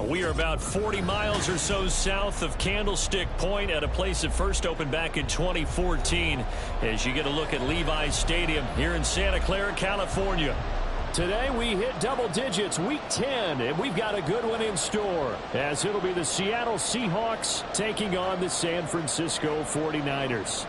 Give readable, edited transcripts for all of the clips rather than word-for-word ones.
We are about 40 miles or so south of Candlestick Point at a place that first opened back in 2014 as you get a look at Levi's Stadium here in Santa Clara, California. Today we hit double digits, week 10, and we've got a good one in store as it'll be the Seattle Seahawks taking on the San Francisco 49ers.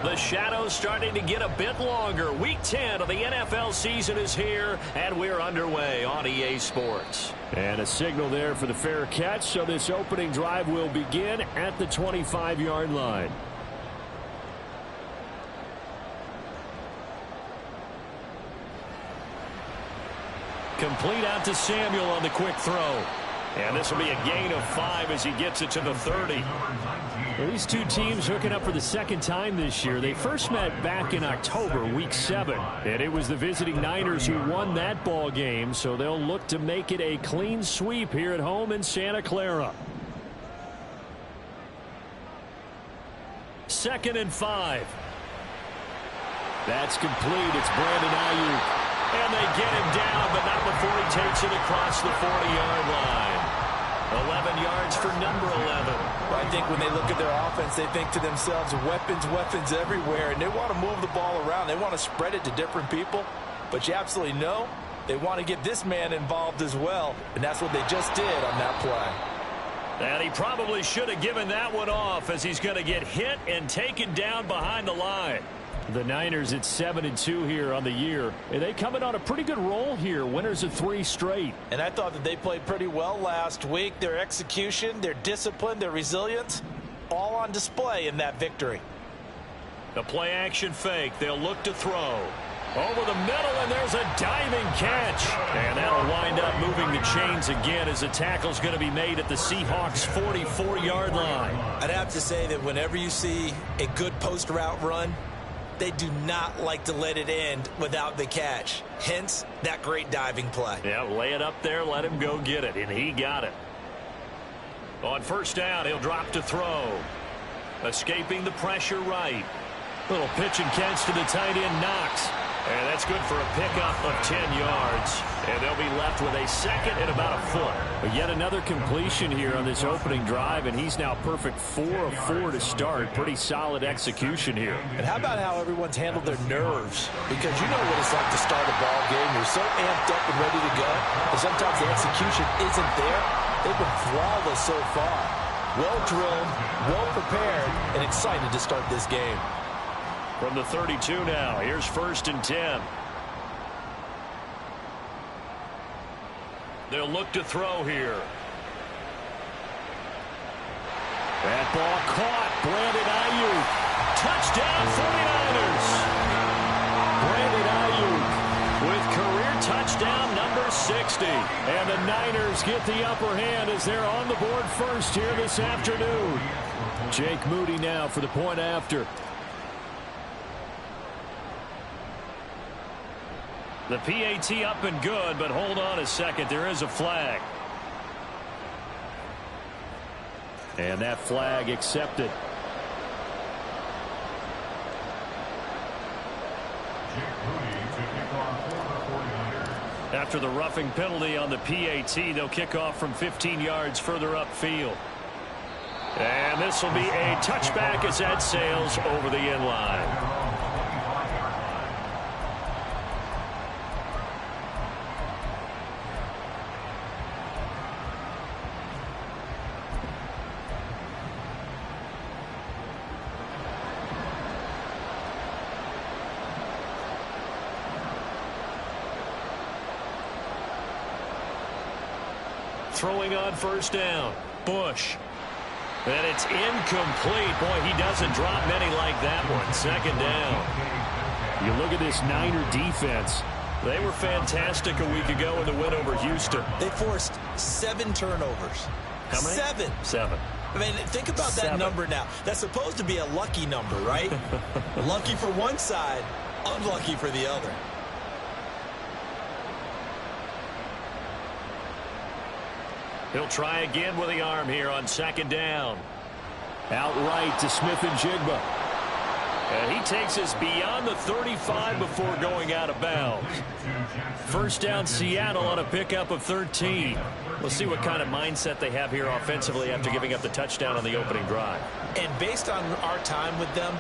The shadows starting to get a bit longer. Week 10 of the NFL season is here, and we're underway on EA Sports. And a signal there for the fair catch, so this opening drive will begin at the 25-yard line. Complete out to Samuel on the quick throw. And this will be a gain of 5 as he gets it to the 30. Well, these two teams hooking up for the second time this year. They first met back in October, week 7. And it was the visiting Niners who won that ball game, so they'll look to make it a clean sweep here at home in Santa Clara. 2nd and 5. That's complete. It's Brandon Ayuk. And they get him down, but not before he takes it across the 40-yard line. 11 yards for number 11. Well, I think when they look at their offense, they think to themselves, weapons, weapons everywhere, and they want to move the ball around. They want to spread it to different people, but you absolutely know they want to get this man involved as well, and that's what they just did on that play. And he probably should have given that one off as he's going to get hit and taken down behind the line. The Niners at 7-2 here on the year. And they coming on a pretty good roll here. Winners of 3 straight. And I thought that they played pretty well last week. Their execution, their discipline, their resilience, all on display in that victory. The play action fake. They'll look to throw. Over the middle, and there's a diving catch. And that'll wind up moving the chains again as the tackle's going to be made at the Seahawks' 44-yard line. I'd have to say that whenever you see a good post route run, they do not like to let it end without the catch. Hence, that great diving play. Yeah, lay it up there, let him go get it, and he got it. On first down, he'll drop to throw. Escaping the pressure right. Little pitch and catch to the tight end, Knox. And that's good for a pickup of 10 yards. And they'll be left with a second and about a foot. But yet another completion here on this opening drive, and he's now perfect 4 of 4 to start. Pretty solid execution here. And how about how everyone's handled their nerves? Because you know what it's like to start a ball game. You're so amped up and ready to go. And sometimes the execution isn't there. They've been flawless so far. Well drilled, well prepared, and excited to start this game. From the 32 now, here's 1st and 10. They'll look to throw here. That ball caught. Brandon Ayuk. Touchdown 49ers. Brandon Ayuk with career touchdown number 60. And the Niners get the upper hand as they're on the board first here this afternoon. Jake Moody now for the point after. The PAT up and good, but hold on a second. There is a flag. And that flag accepted. After the roughing penalty on the PAT, they'll kick off from 15 yards further upfield. And this will be a touchback as that sails over the end line. Throwing on first down. Bush. And it's incomplete. Boy, he doesn't drop many like that one. 2nd down. You look at this Niner defense. They were fantastic a week ago in the win over Houston. They forced 7 turnovers. How many? 7. I mean, think about that number now. That's supposed to be a lucky number, right? Lucky for one side, unlucky for the other. He'll try again with the arm here on 2nd down. Outright to Smith and Jigba. And he takes us beyond the 35 before going out of bounds. First down, Seattle on a pickup of 13. We'll see what kind of mindset they have here offensively after giving up the touchdown on the opening drive. And based on our time with them,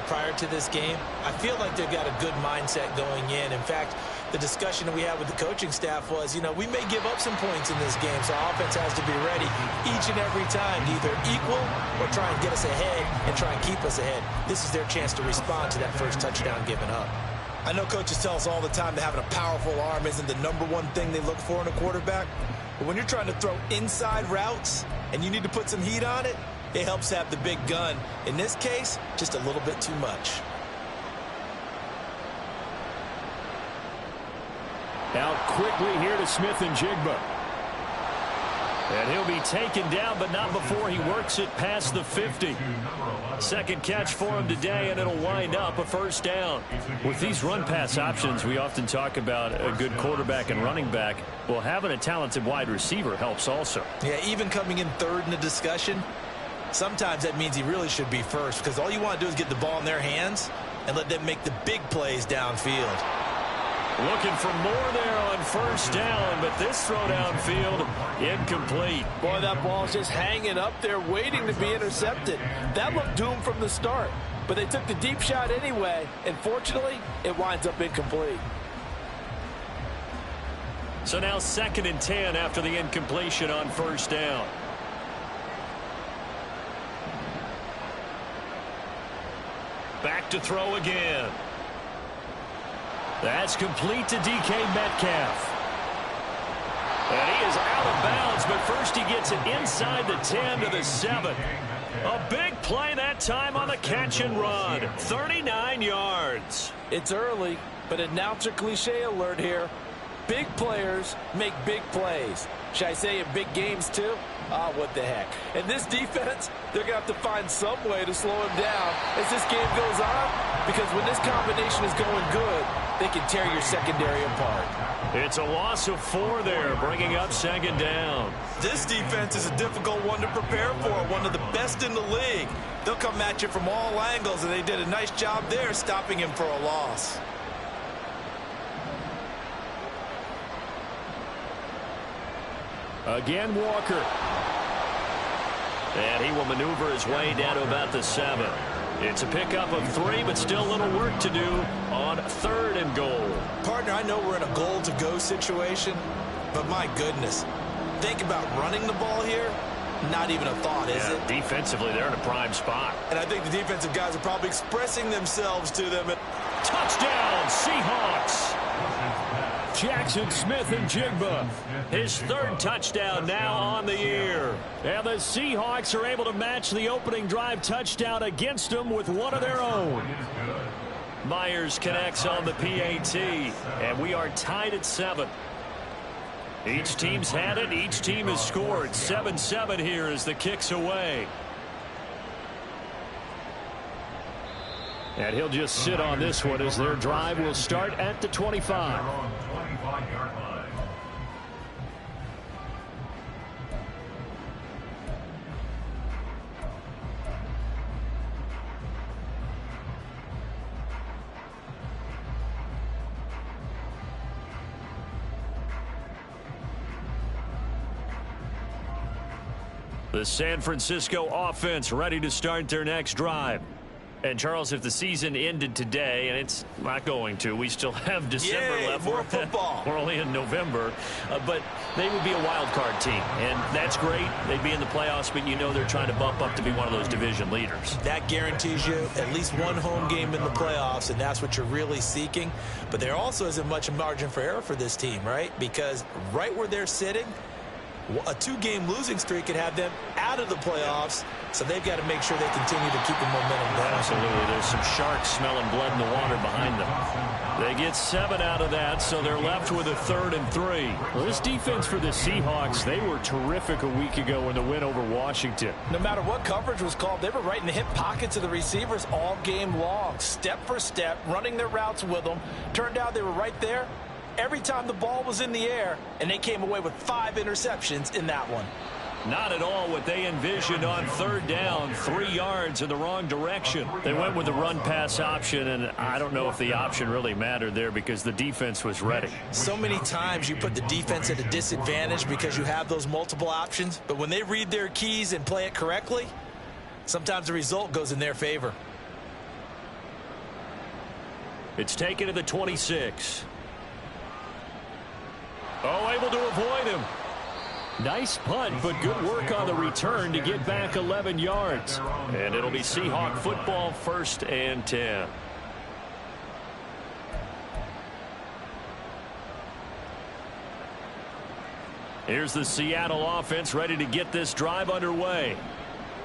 prior to this game, I feel like they've got a good mindset going in. In fact, the discussion that we had with the coaching staff was, we may give up some points in this game, so our offense has to be ready each and every time to either equal or try and get us ahead and try and keep us ahead. This is their chance to respond to that first touchdown given up. I know coaches tell us all the time that having a powerful arm isn't the #1 thing they look for in a quarterback. But when you're trying to throw inside routes and you need to put some heat on it, it helps have the big gun. In this case, just a little bit too much. Out quickly here to Smith and Jigba. And he'll be taken down, but not before he works it past the 50. Second catch for him today, and it'll wind up a first down. With these run-pass options, we often talk about a good quarterback and running back. Well, having a talented wide receiver helps also. Yeah, even coming in third in the discussion, sometimes that means he really should be first, because all you want to do is get the ball in their hands and let them make the big plays downfield. Looking for more there on first down, but this throw downfield incomplete. Boy, that ball's just hanging up there waiting to be intercepted. That looked doomed from the start, but they took the deep shot anyway, and fortunately, it winds up incomplete. So now 2nd and 10 after the incompletion on first down. Back to throw again. That's complete to DK Metcalf. And he is out of bounds, but first he gets it inside the 10 to the 7. A big play that time on the catch and run. 39 yards. It's early, but announcer cliche alert here. Big players make big plays. Should I say in big games too? Ah, what the heck. And this defense, they're going to have to find some way to slow him down as this game goes on, because when this combination is going good, they can tear your secondary apart. It's a loss of 4 there, bringing up 2nd down. This defense is a difficult one to prepare for, one of the best in the league. They'll come at you from all angles, and they did a nice job there stopping him for a loss. Again, Walker. And he will maneuver his way down to about the 7. It's a pickup of 3, but still a little work to do on 3rd and goal. Partner, I know we're in a goal-to-go situation, but my goodness, think about running the ball here. Not even a thought, is it? Defensively, they're in a prime spot. And I think the defensive guys are probably expressing themselves to them. Touchdown, Seahawks! Jackson Smith and Jigba. His 3rd touchdown now on the year. And the Seahawks are able to match the opening drive touchdown against them with one of their own. Myers connects on the PAT, and we are tied at 7. Each team's had it. Each team has scored. 7-7 here as the kick's away. And he'll just sit on this one as their drive will start at the 25. The San Francisco offense ready to start their next drive. And, Charles, if the season ended today, and it's not going to, we still have December left. More football. We're only in November. But they would be a wild card team, and that's great. They'd be in the playoffs, but you know they're trying to bump up to be one of those division leaders. That guarantees you at least one home game in the playoffs, and that's what you're really seeking. But there also isn't much margin for error for this team, right? Because right where they're sitting, a 2-game losing streak could have them out of the playoffs, so they've got to make sure they continue to keep the momentum down. Absolutely. There's some sharks smelling blood in the water behind them. They get 7 out of that, so they're left with a 3rd and 3. Well, this defense for the Seahawks, they were terrific a week ago in the win over Washington. No matter what coverage was called, they were right in the hip pockets of the receivers all game long, step for step, running their routes with them. Turned out they were right there every time the ball was in the air, and they came away with 5 interceptions in that one. Not at all what they envisioned on third down, 3 yards in the wrong direction. They went with the run-pass option, and I don't know if the option really mattered there because the defense was ready. So many times you put the defense at a disadvantage because you have those multiple options, but when they read their keys and play it correctly, sometimes the result goes in their favor. It's taken to the 26. Oh, able to avoid him. Nice punt, but good work on the return to get back 11 yards. And it'll be Seahawk football, 1st and 10. Here's the Seattle offense ready to get this drive underway.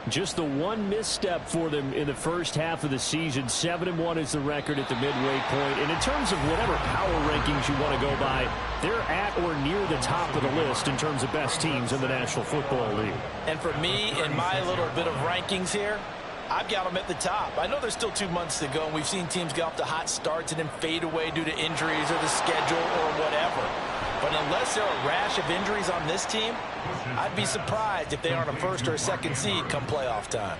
Just the one misstep for them in the first half of the season. 7-1 is the record at the midway point. And in terms of whatever power rankings you want to go by, they're at or near the top of the list in terms of best teams in the National Football League. And for me, in my little bit of rankings here, I've got them at the top. I know there's still 2 months to go, and we've seen teams get off to hot starts and then fade away due to injuries or the schedule or whatever. But unless there are a rash of injuries on this team, I'd be surprised if they aren't a 1st or a 2nd seed come playoff time.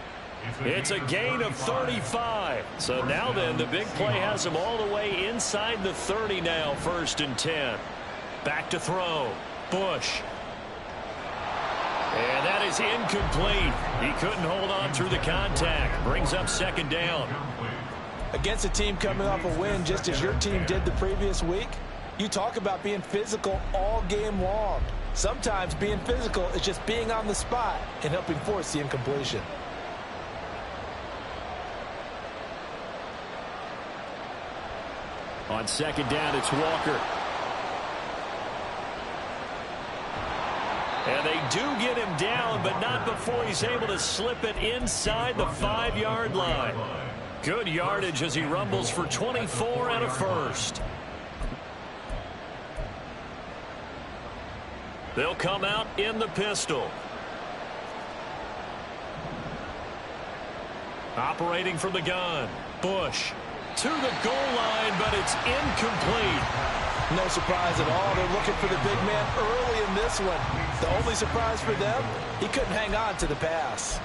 It's a gain of 35. So now then, the big play has them all the way inside the 30 now, 1st and 10. Back to throw. Bush. And that is incomplete. He couldn't hold on through the contact. Brings up 2nd down. Against a team coming off a win just as your team did the previous week, you talk about being physical all game long. Sometimes being physical is just being on the spot and helping force the incompletion. On 2nd down, it's Walker. And they do get him down, but not before he's able to slip it inside the 5-yard line. Good yardage as he rumbles for 24 and a 1st. They'll come out in the pistol. Operating from the gun. Bush to the goal line, but it's incomplete. No surprise at all. They're looking for the big man early in this one. The only surprise for them, he couldn't hang on to the pass.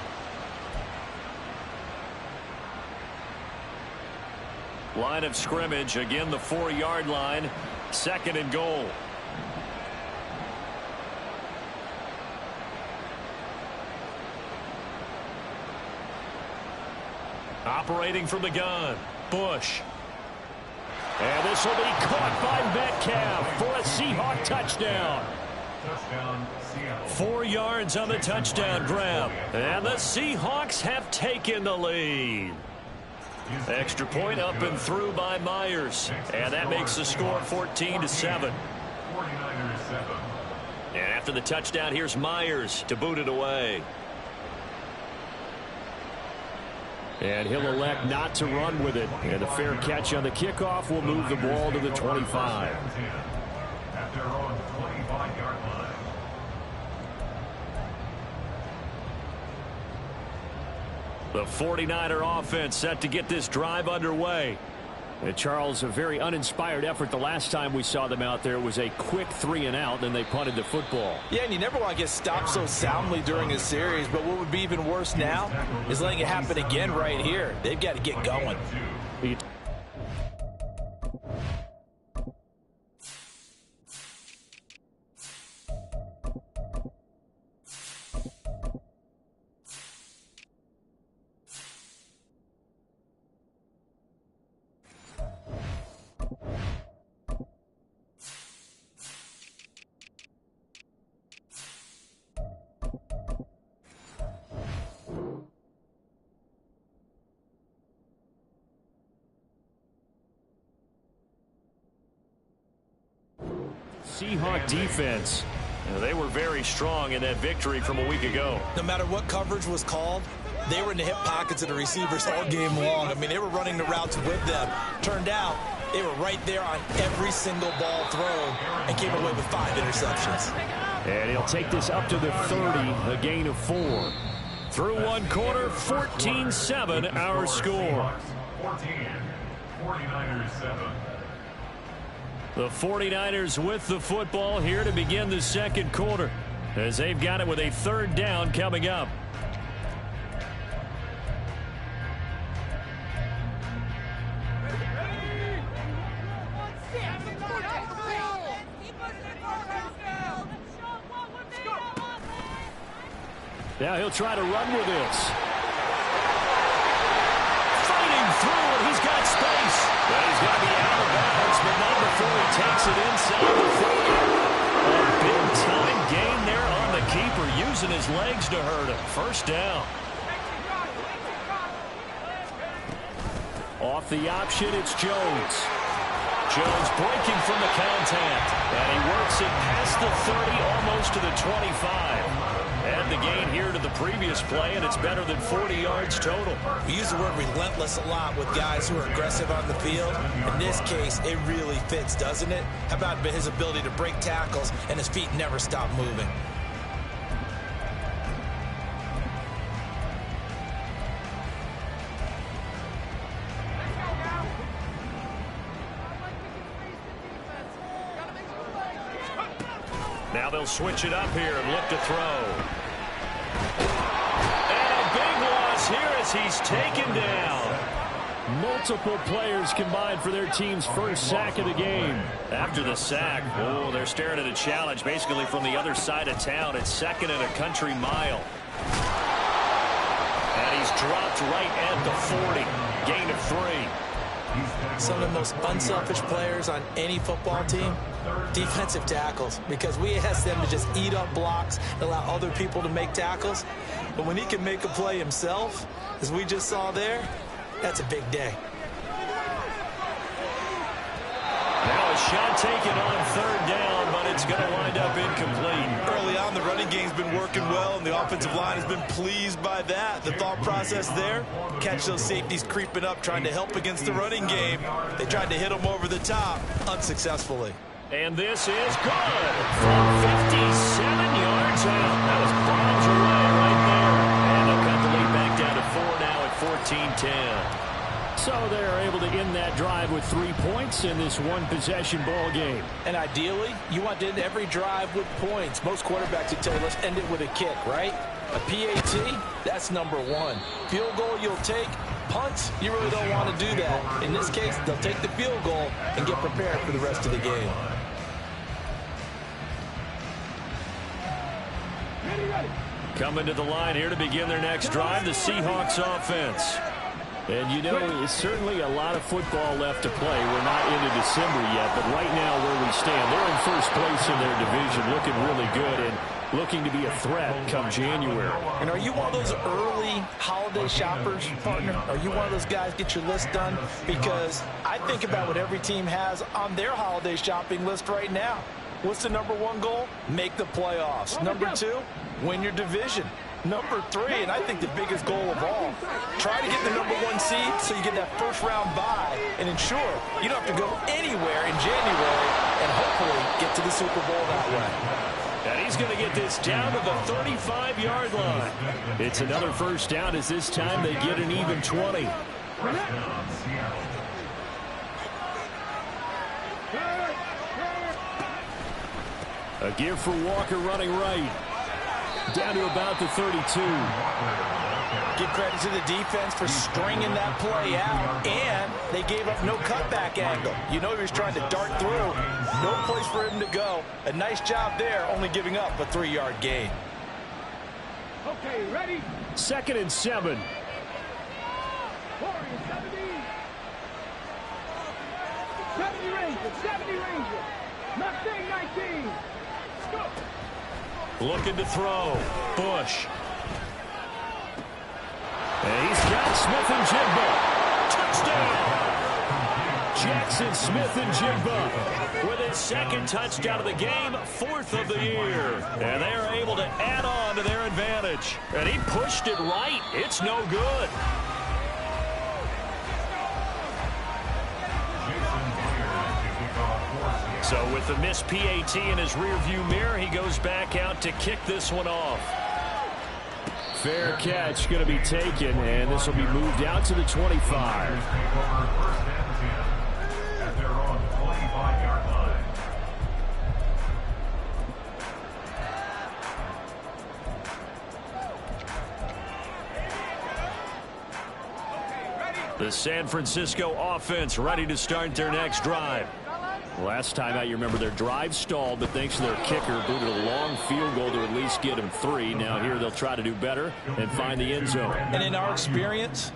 Line of scrimmage, again the 4-yard line. 2nd and goal. Operating from the gun. Bush. And this will be caught by Metcalf for a Seahawk touchdown. 4 yards on the touchdown grab. And the Seahawks have taken the lead. Extra point up and through by Myers. And that makes the score 14-7. And after the touchdown, here's Myers to boot it away. And he'll elect not to run with it. And a fair catch on the kickoff will move the ball to the 25. The 49er offense set to get this drive underway. And Charles, a very uninspired effort. The last time we saw them out there was a quick 3-and-out, and they punted the football. Yeah, and you never want to get stopped so soundly during a series, but what would be even worse now is letting it happen again right here. They've got to get going. Seahawk defense. They were very strong in that victory from a week ago. No matter what coverage was called, they were in the hip pockets of the receivers all game long. I mean, they were running the routes with them. Turned out they were right there on every single ball thrown and came away with 5 interceptions. And he'll take this up to the 30, a gain of 4. Through one quarter, 14-7 our score. 49ers 7. The 49ers with the football here to begin the 2nd quarter. as they've got it with a third down coming up. Now he'll try to run with this. Fighting through it. He's got space. But he's going to be out of bounds, but not before he takes it inside the 40. A big-time gain there on the keeper, using his legs to hurt him. First down. Off the option, it's Jones. Jones breaking from the contact. And he works it past the 30, almost to the 25. Add the gain here to the previous play, and it's better than 40 yards total. We use the word relentless a lot with guys who are aggressive on the field. In this case, it really fits, doesn't it? How about his ability to break tackles and his feet never stop moving? Now they'll switch it up here and look to throw. And a big loss here as he's taken down. Multiple players combined for their team's first sack of the game. After the sack, oh, they're staring at a challenge basically from the other side of town. It's second and a country mile. And he's dropped right at the 40. Gain of 3. Some of the most unselfish players on any football team, defensive tackles, because we ask them to just eat up blocks, allow other people to make tackles. But when he can make a play himself, as we just saw there, that's a big day. Now a shot taken on third down, but it's going to wind up incomplete. Early on, the running game's been working well, and the offensive line has been pleased by that. The thought process there, catch those safeties creeping up, trying to help against the running game. They tried to hit them over the top, unsuccessfully. And this is good from 57 yards out. That was bombs away right there. And they'll cut the lead back down to 4 now at 14-10. So they're able to end that drive with 3 points in this one-possession ball game. And ideally, you want to end every drive with points. Most quarterbacks would tell you, let's end it with a kick, right? A PAT, that's number 1. Field goal you'll take. Punts, you really don't want to do that. In this case, they'll take the field goal and get prepared for the rest of the game. Coming to the line here to begin their next drive, the Seahawks offense. And, you know, it's certainly a lot of football left to play. We're not into December yet, but right now where we stand, they're in first place in their division, looking really good and looking to be a threat come January. And are you one of those early holiday shoppers, partner? Are you one of those guys get your list done? Because I think about what every team has on their holiday shopping list right now. What's the number 1 goal? Make the playoffs. Number 2, win your division. Number 3, and I think the biggest goal of all, try to get the number 1 seed so you get that first-round bye and ensure you don't have to go anywhere in January and hopefully get to the Super Bowl that way. And he's going to get this down to the 35-yard line. It's another first down as this time they get an even 20. A give for Walker running right. Down to about the 32. Give credit to the defense for stringing that play out, and they gave up no cutback angle. You know he was trying to dart through. No place for him to go. A nice job there, only giving up a 3-yard gain. Okay, ready? 2nd and 7. 70 Ranger. Mustang 19. Go. Looking to throw. Bush. And he's got Smith and Jigba. Touchdown! Jackson Smith and Jigba With his second touchdown of the game, 4th of the year. And they are able to add on to their advantage. And he pushed it right. It's no good. So with the missed PAT in his rearview mirror, he goes back out to kick this one off. Fair catch going to be taken, and this will be moved out to the 25. The San Francisco offense ready to start their next drive. Last time out, you remember their drive stalled, but thanks to their kicker, booted a long field goal to at least get them 3. Now here they'll try to do better and find the end zone. And in our experience,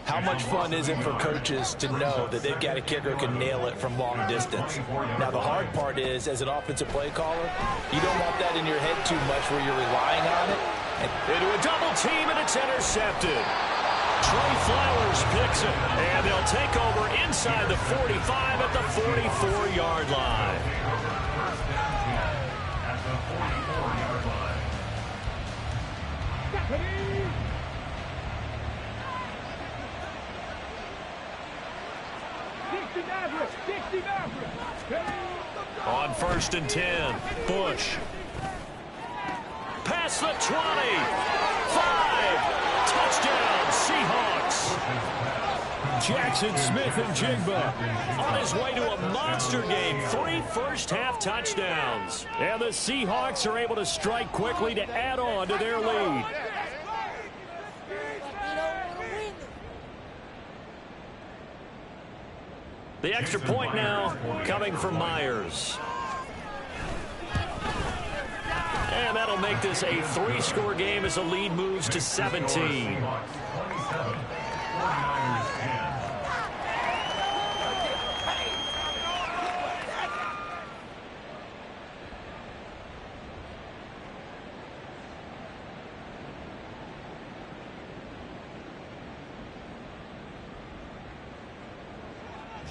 how much fun is it for coaches to know that they've got a kicker who can nail it from long distance? Now, the hard part is, as an offensive play caller, you don't want that in your head too much where you're relying on it. Into a double team, and it's intercepted. Trey Flowers picks it, and they'll take over inside the 45 at the 44-yard line. On 1st and 10, Bush. Past the 20. 5. Touchdown, Seahawks. Jackson Smith and Jigba On his way to a monster game. 3 first-half touchdowns. And the Seahawks are able to strike quickly to add on to their lead. The extra point now coming from Myers. And that'll make this a 3-score game as the lead moves to 17.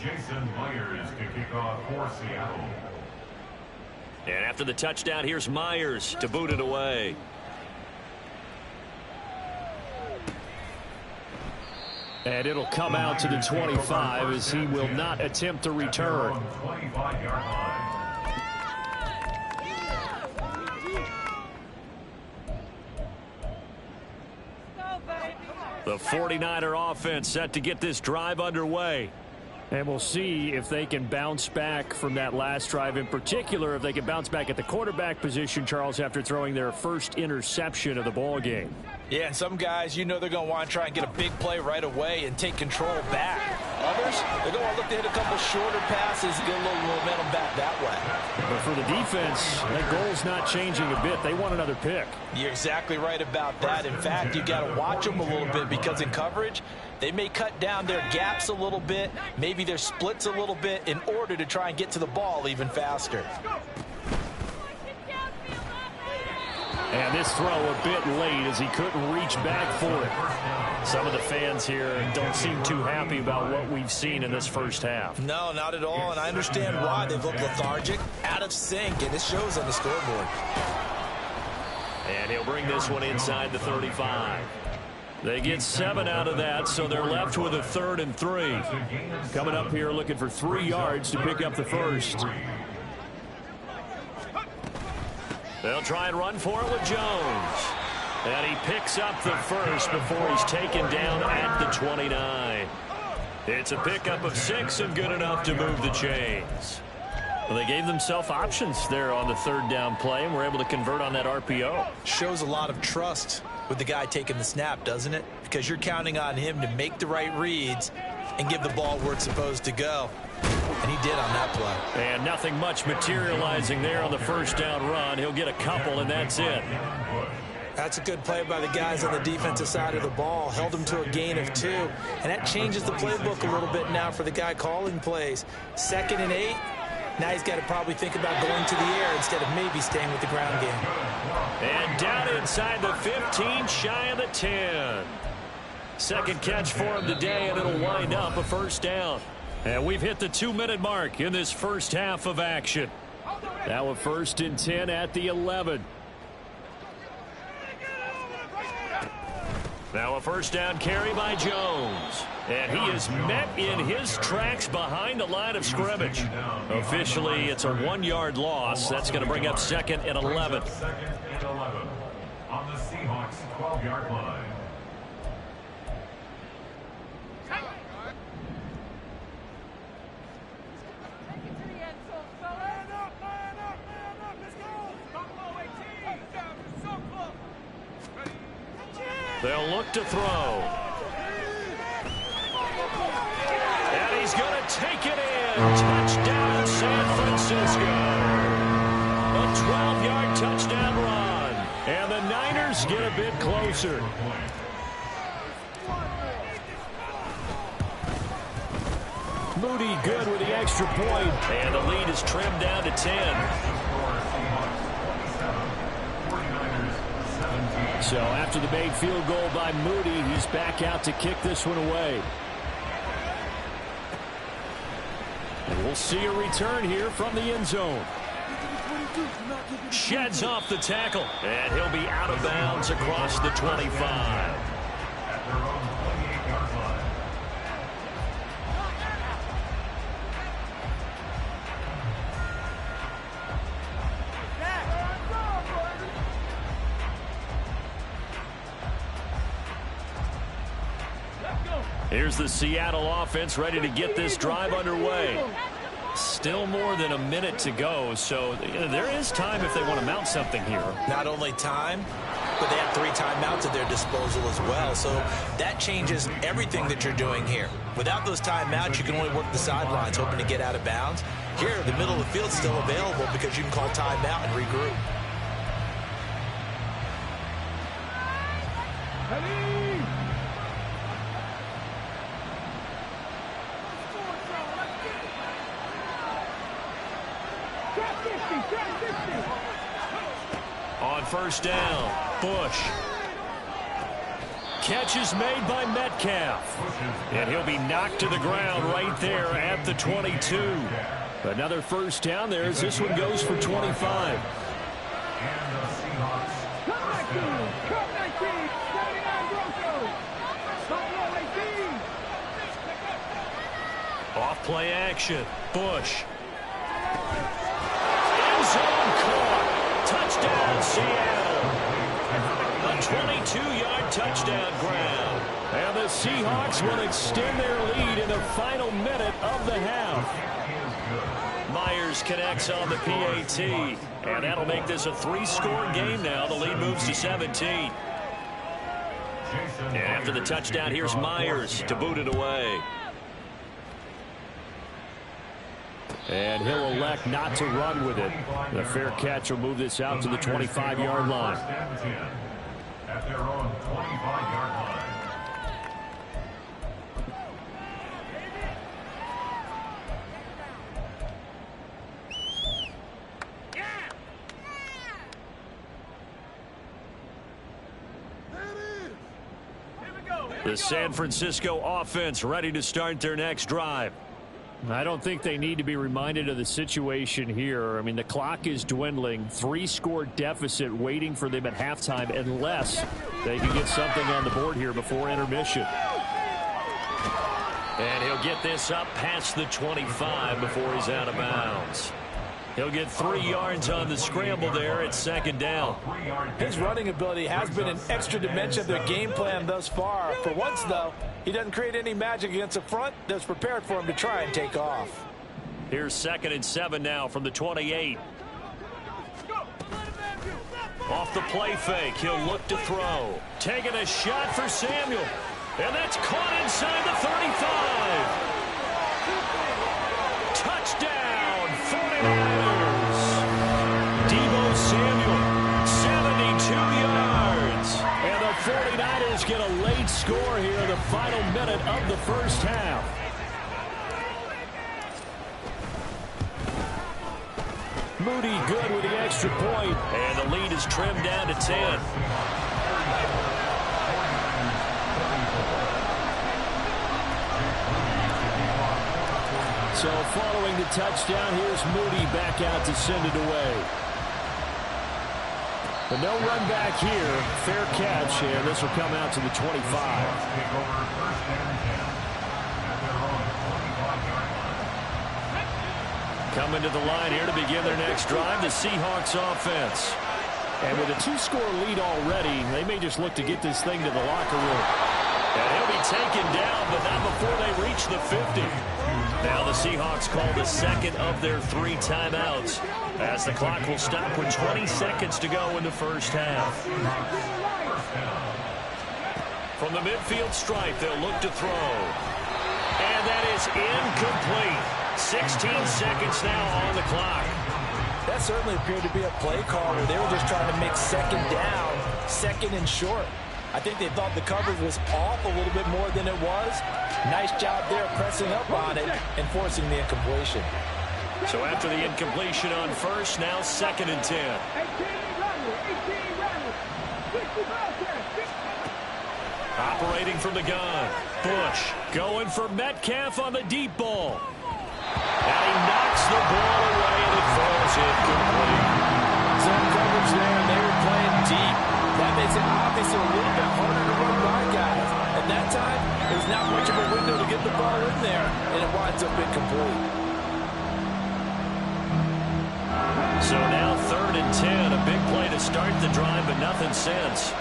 Jason Myers to kick off for Seattle. And after the touchdown, here's Myers to boot it away. And it'll come out to the 25 as he will not attempt to return. 25-yard line. The 49er offense set to get this drive underway. And we'll see if they can bounce back from that last drive. In particular, if they can bounce back at the quarterback position, Charles, after throwing their first interception of the ball game. Yeah, and some guys, you know they're going to want to try and get a big play right away and take control back. Others, they're going to look to hit a couple shorter passes and get a little momentum back that way. But for the defense, that goal's not changing a bit. They want another pick. You're exactly right about that. In fact, you got to watch them a little bit because in coverage, they may cut down their gaps a little bit, maybe their splits a little bit in order to try and get to the ball even faster. And this throw a bit late as he couldn't reach back for it. Some of the fans here don't seem too happy about what we've seen in this first half. No, not at all, and I understand why. They've looked lethargic, out of sync, and it shows on the scoreboard. And he'll bring this one inside the 35. They get 7 out of that, so they're left with a 3rd and 3. Coming up here looking for 3 yards to pick up the first. They'll try and run for it with Jones. And he picks up the first before he's taken down at the 29. It's a pickup of 6 and good enough to move the chains. Well, they gave themselves options there on the 3rd down play and were able to convert on that RPO. Shows a lot of trust with the guy taking the snap, doesn't it? Because you're counting on him to make the right reads and give the ball where it's supposed to go. And he did on that play. And nothing much materializing there on the 1st down run. He'll get a couple, and that's it. That's a good play by the guys on the defensive side of the ball. Held him to a gain of 2. And that changes the playbook a little bit now for the guy calling plays. 2nd and 8. Now he's got to probably think about going to the air instead of maybe staying with the ground game. And down inside the 15, shy of the 10. Second catch for him today, and it'll wind up a 1st down. And we've hit the 2-minute mark in this first half of action. Now a 1st and 10 at the 11. Now a 1st down carry by Jones. And he is met in his tracks behind the line of scrimmage. Officially, it's a 1-yard loss. That's going to bring up 2nd and 11. 2nd and 11 on the Seahawks 12-yard line. They'll look to throw. taken in. Touchdown, San Francisco. A 12-yard touchdown run. And the Niners get a bit closer. Moody good with the extra point. And the lead is trimmed down to 10. So after the made field goal by Moody, he's back out to kick this one away. And we'll see a return here from the end zone. Sheds off the tackle. And he'll be out of bounds across the 25. Here's the Seattle offense ready to get this drive underway. Still more than a minute to go, so there is time if they want to mount something here. Not only time, but they have 3 timeouts at their disposal as well, so that changes everything that you're doing here. Without those timeouts, you can only work the sidelines, hoping to get out of bounds. Here, the middle of the field's still available because you can call timeout and regroup. On first down, Bush. Catch is made by Metcalf. And he'll be knocked to the ground right there at the 22. Another first down there as this one goes for 25. Off play action, Bush. End zone caught. Touchdown, Seattle. A 22-yard touchdown ground. And the Seahawks will extend their lead in the final minute of the half. Myers connects on the PAT. And that'll make this a 3-score game now. The lead moves to 17. And after the touchdown, here's Myers to boot it away. And he'll elect not to run with it. The fair catch will move this out to the 25-yard line. At their own 25-yard line. The San Francisco offense ready to start their next drive. I don't think they need to be reminded of the situation here. I mean, the clock is dwindling. 3-score deficit waiting for them at halftime unless they can get something on the board here before intermission. And he'll get this up past the 25 before he's out of bounds. He'll get 3 yards on the scramble there at second down. His running ability has been an extra dimension of their game plan thus far. For once, though, he doesn't create any magic against a front that's prepared for him to try and take off. Here's 2nd and 7 now from the 28. Off the play fake, he'll look to throw. Taking a shot for Samuel. And that's caught inside the 35. Touchdown, 49ers. Deebo Samuel, 72 yards. And the 49ers get a late score here in the final minute of the first half. Moody good with the extra point. And the lead is trimmed down to 10. So following the touchdown, here's Moody back out to send it away. But no run back here. Fair catch, and this will come out to the 25. Coming to the line here to begin their next drive, the Seahawks offense. And with a 2-score lead already, they may just look to get this thing to the locker room. And he'll be taken down, but not before they reach the 50. Now the Seahawks call the second of their 3 timeouts, as the clock will stop with 20 seconds to go in the first half. From the midfield stripe, they'll look to throw. And that is incomplete. 16 seconds now on the clock. That certainly appeared to be a play call where they were just trying to make second down, second and short. I think they thought the coverage was off a little bit more than it was. Nice job there pressing up on it and forcing the incompletion. So after the incompletion on first, now 2nd and 10. Operating from the gun. Bush going for Metcalf on the deep ball. And he knocks the ball away, and it falls incomplete. Zone coverage there, and they were playing deep. That makes it obviously a little bit harder to run by guys. At that time, there's not much of a window to get the ball in there, and it winds up incomplete. So now 3rd and 10, a big play to start the drive, but nothing since.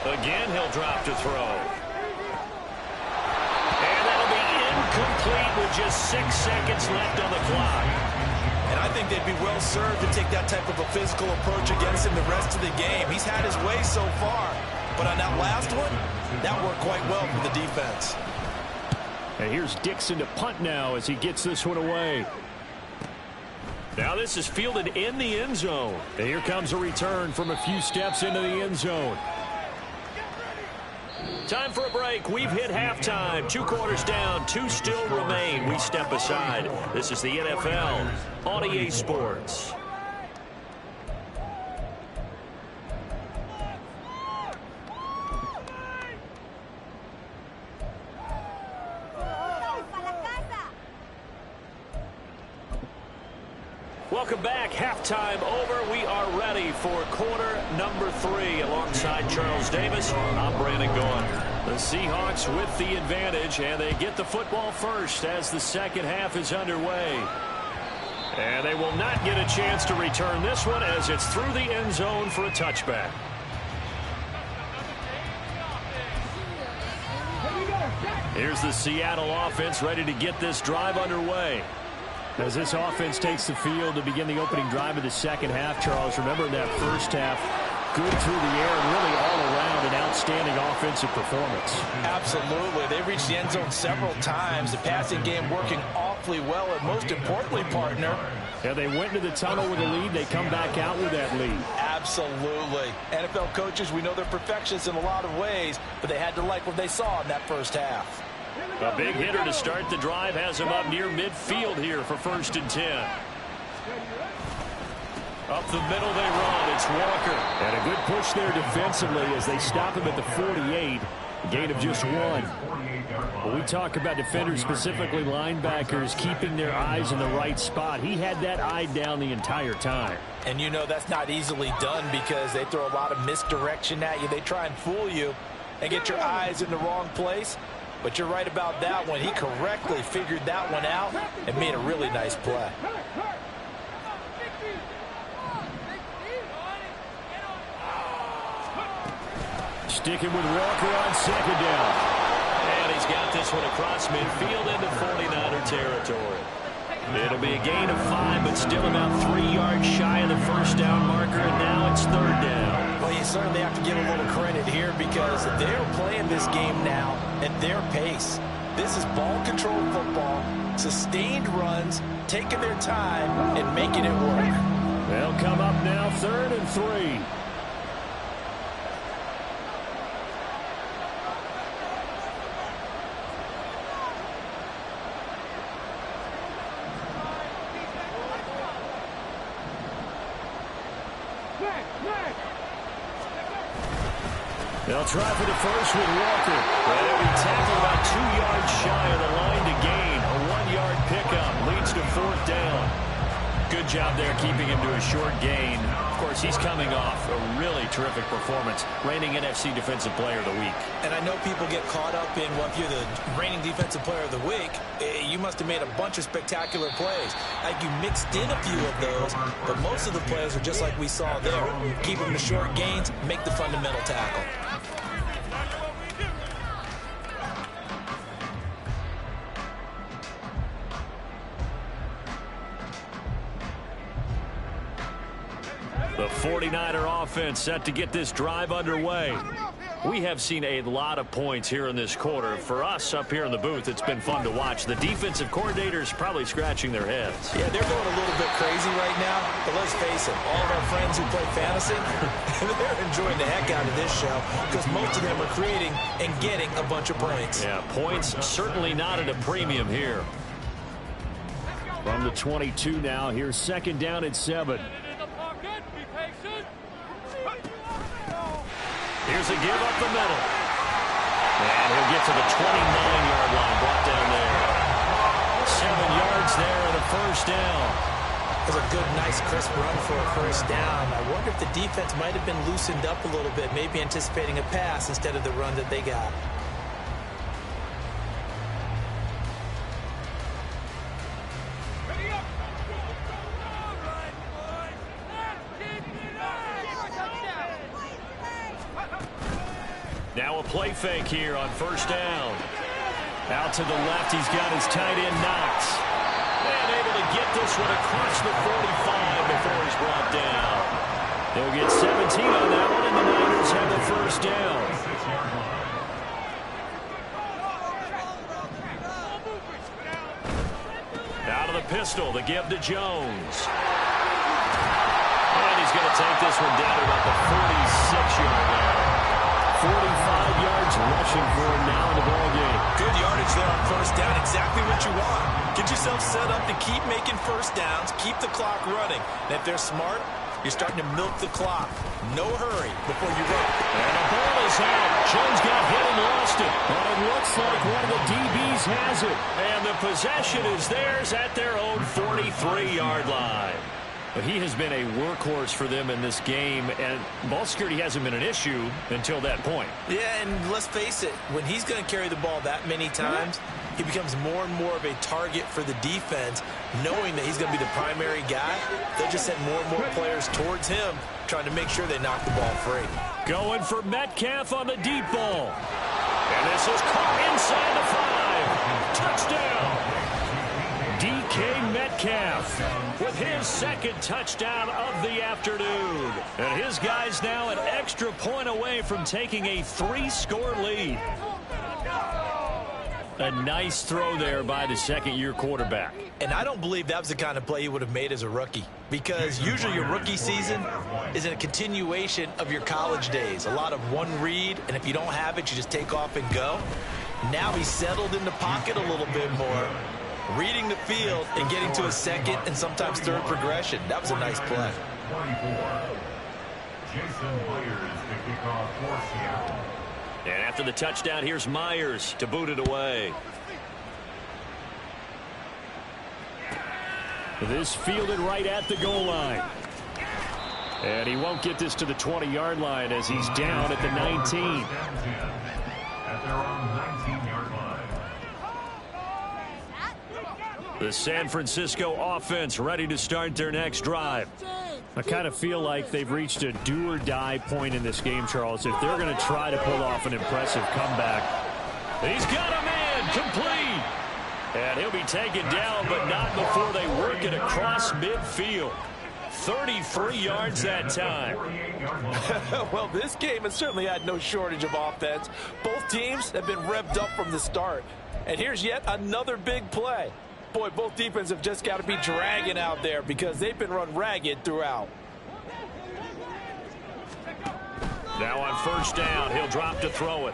Again, he'll drop to throw. And that'll be incomplete with just 6 seconds left on the clock. And I think they'd be well served to take that type of a physical approach against him the rest of the game. He's had his way so far. But on that last one, that worked quite well for the defense. And here's Dixon to punt now as he gets this one away. Now this is fielded in the end zone. And here comes a return from a few steps into the end zone. Time for a break. We've hit halftime. 2 quarters down. 2 still remain. We step aside. This is the NFL on EA Sports. Welcome back. Halftime over. We are ready for quarter number 3. Alongside Charles Davis, I'm Brandon Gaughan. The Seahawks with the advantage, and they get the football first as the second half is underway. And they will not get a chance to return this one as it's through the end zone for a touchback. Here's the Seattle offense ready to get this drive underway. As this offense takes the field to begin the opening drive of the second half, Charles, remember that first half, good through the air and really all around an outstanding offensive performance. Absolutely. They reached the end zone several times. The passing game working awfully well, and most importantly, partner, yeah, they went into the tunnel with a lead. They come back out with that lead. Absolutely. NFL coaches, we know they're perfectionists in a lot of ways, but they had to like what they saw in that first half. A big hitter to start the drive has him up near midfield here for 1st and 10. Up the middle they run. It's Walker. And a good push there defensively as they stop him at the 48. A gain of just 1. When we talk about defenders, specifically linebackers, keeping their eyes in the right spot, he had that eye down the entire time. And you know that's not easily done because they throw a lot of misdirection at you. They try and fool you and get your eyes in the wrong place. But you're right about that one. He correctly figured that one out and made a really nice play. Sticking with Walker on 2nd down. And he's got this one across midfield into 49er territory. It'll be a gain of 5, but still about 3 yards shy of the first down marker, and now it's 3rd down. Well, you certainly have to give a little credit here because they're playing this game now at their pace. This is ball-control football, sustained runs, taking their time, and making it work. They'll come up now 3rd and 3. They'll try for the first with Walker. And he'll be tackled about 2 yards shy of the line to gain. A 1-yard pickup leads to 4th down. Good job there keeping him to a short gain. Of course, he's coming off a really terrific performance, reigning NFC Defensive Player of the Week. And I know people get caught up in, well, if you're the reigning Defensive Player of the Week, you must have made a bunch of spectacular plays. Like you mixed in a few of those, but most of the plays are just like we saw there. Keep them to short gains, make the fundamental tackle. The 49er offense set to get this drive underway. We have seen a lot of points here in this quarter. For us up here in the booth, it's been fun to watch. The defensive coordinators probably scratching their heads. Yeah, they're going a little bit crazy right now. But let's face it, all of our friends who play fantasy, they're enjoying the heck out of this show because most of them are creating and getting a bunch of points. Yeah, points certainly not at a premium here. From the 22 now, here's second down at 7. Here's a give up the middle. And he'll get to the 29-yard line, brought down there. 7 yards there and a first down. That's a good, nice, crisp run for a first down. I wonder if the defense might have been loosened up a little bit, maybe anticipating a pass instead of the run that they got. Now a play fake here on first down. Out to the left, he's got his tight end Knox. And able to get this one across the 45 before he's brought down. They'll get 17 on that one, and the Niners have the first down. Out of the pistol, the give to Jones. And he's going to take this one down to about the 46-yard line. 45 yards rushing for him now in the ballgame. Good yardage there on first down. Exactly what you want. Get yourself set up to keep making first downs, keep the clock running. And if they're smart, you're starting to milk the clock. No hurry before you run. And the ball is out. Jones got hit and lost it. But it looks like one of the DBs has it. And the possession is theirs at their own 43-yard line. But he has been a workhorse for them in this game, and ball security hasn't been an issue until that point. Yeah, and let's face it, when he's going to carry the ball that many times, he becomes more and more of a target for the defense, knowing that he's going to be the primary guy. They'll just send more and more players towards him, trying to make sure they knock the ball free. Going for Metcalf on the deep ball. And this is caught inside the 5. Touchdown. DK Metcalf with his second touchdown of the afternoon. And his guys now an extra point away from taking a 3-score lead. A nice throw there by the second-year quarterback. And I don't believe that was the kind of play he would have made as a rookie, because usually your rookie season is a continuation of your college days. A lot of one read, and if you don't have it, you just take off and go. Now he's settled in the pocket a little bit more, reading the field and getting to a second and sometimes third progression. That was a nice play. 24. Jason Myers to kick off for Seattle. And after the touchdown, here's Myers to boot it away. This fielded right at the goal line. And he won't get this to the 20-yard line as he's down at the 19. At their own 19-yard line. The San Francisco offense ready to start their next drive. I kind of feel like they've reached a do-or-die point in this game, Charles, if they're going to try to pull off an impressive comeback. He's got a man complete. And he'll be taken down, but not before they work it across midfield. 33 yards that time. Well, this game has certainly had no shortage of offense. Both teams have been revved up from the start. And here's yet another big play. Boy, both defenses have just got to be dragging out there because they've been run ragged throughout. Now on first down, he'll drop to throw it.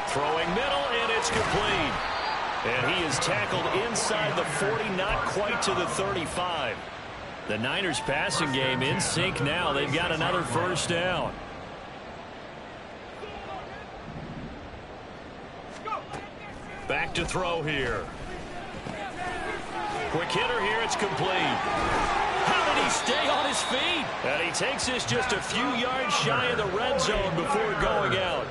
Throwing middle, and it's complete. And he is tackled inside the 40, not quite to the 35. The Niners passing game in sync now. They've got another first down. Back to throw here. Quick hitter here, it's complete. How did he stay on his feet? And he takes this just a few yards shy of the red zone before going out.